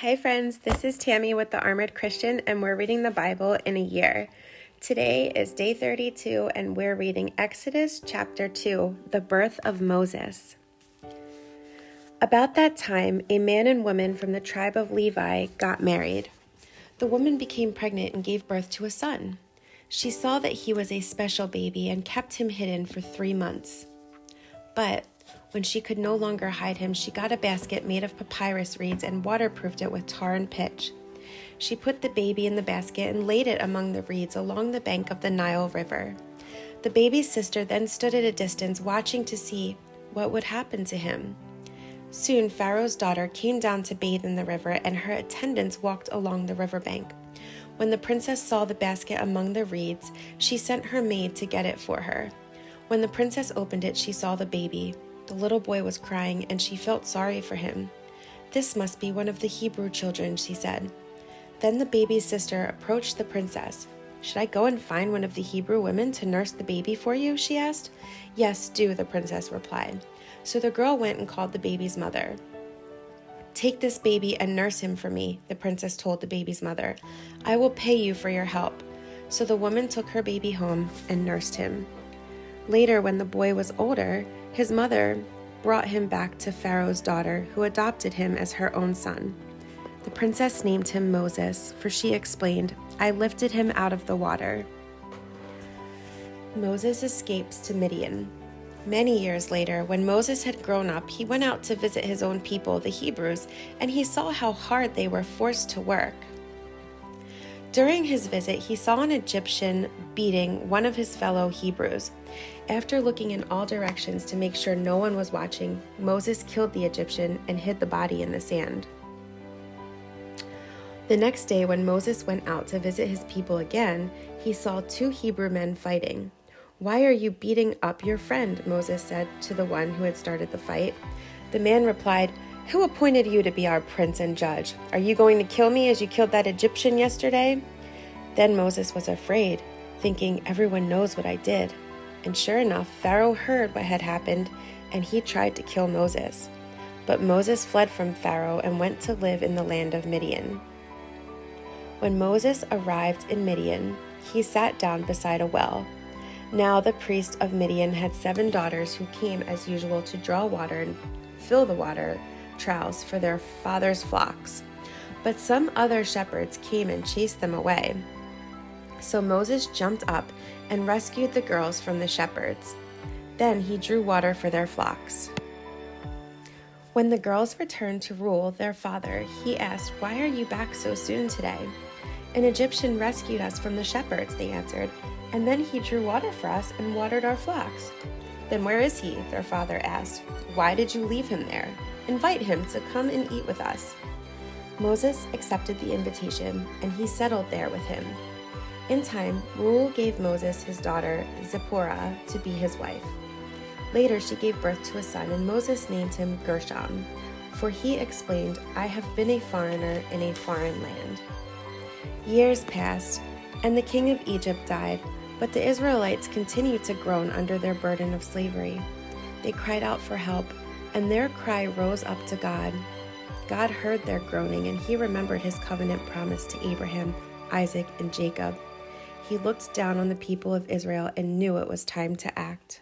Hi friends, this is Tammy with the Armored Christian, and we're reading the Bible in a year. Today is day 32, and we're reading Exodus chapter 2, the birth of Moses. About that time, a man and woman from the tribe of Levi got married. The woman became pregnant and gave birth to a son. She saw that he was a special baby and kept him hidden for 3 months. But when she could no longer hide him, she got a basket made of papyrus reeds and waterproofed it with tar and pitch. She put the baby in the basket and laid it among the reeds along the bank of the Nile River. The baby's sister then stood at a distance watching to see what would happen to him. Soon Pharaoh's daughter came down to bathe in the river, and her attendants walked along the riverbank. When the princess saw the basket among the reeds, she sent her maid to get it for her. When the princess opened it, she saw the baby. The little boy was crying, and she felt sorry for him. "This must be one of the Hebrew children," she said. Then the baby's sister approached the princess. "Should I go and find one of the Hebrew women to nurse the baby for you?" she asked. "Yes, do," the princess replied. So the girl went and called the baby's mother. "Take this baby and nurse him for me," the princess told the baby's mother. "I will pay you for your help." So the woman took her baby home and nursed him. Later, when the boy was older, his mother brought him back to Pharaoh's daughter, who adopted him as her own son. The princess named him Moses, for she explained, "I lifted him out of the water." Moses escapes to Midian. Many years later, when Moses had grown up, he went out to visit his own people, the Hebrews, and he saw how hard they were forced to work. During his visit, he saw an Egyptian beating one of his fellow Hebrews. After looking in all directions to make sure no one was watching, Moses killed the Egyptian and hid the body in the sand. The next day, when Moses went out to visit his people again, he saw 2 Hebrew men fighting. "Why are you beating up your friend?" Moses said to the one who had started the fight. The man replied, "Who appointed you to be our prince and judge? Are you going to kill me as you killed that Egyptian yesterday?" Then Moses was afraid, thinking, "Everyone knows what I did." And sure enough, Pharaoh heard what had happened, and he tried to kill Moses. But Moses fled from Pharaoh and went to live in the land of Midian. When Moses arrived in Midian, he sat down beside a well. Now the priest of Midian had 7 daughters who came as usual to draw water and fill the water troughs for their father's flocks. But some other shepherds came and chased them away. So Moses jumped up and rescued the girls from the shepherds. Then he drew water for their flocks. When the girls returned to rule their father, he asked, "Why are you back so soon today?" "An Egyptian rescued us from the shepherds," they answered, "and then he drew water for us and watered our flocks." "Then where is he?" their father asked. "Why did you leave him there? Invite him to come and eat with us." Moses accepted the invitation, and he settled there with him. In time, Reuel gave Moses his daughter Zipporah to be his wife. Later, she gave birth to a son, and Moses named him Gershom, for he explained, "I have been a foreigner in a foreign land." Years passed, and the king of Egypt died, but the Israelites continued to groan under their burden of slavery. They cried out for help, and their cry rose up to God. God heard their groaning, and he remembered his covenant promise to Abraham, Isaac, and Jacob. He looked down on the people of Israel and knew it was time to act.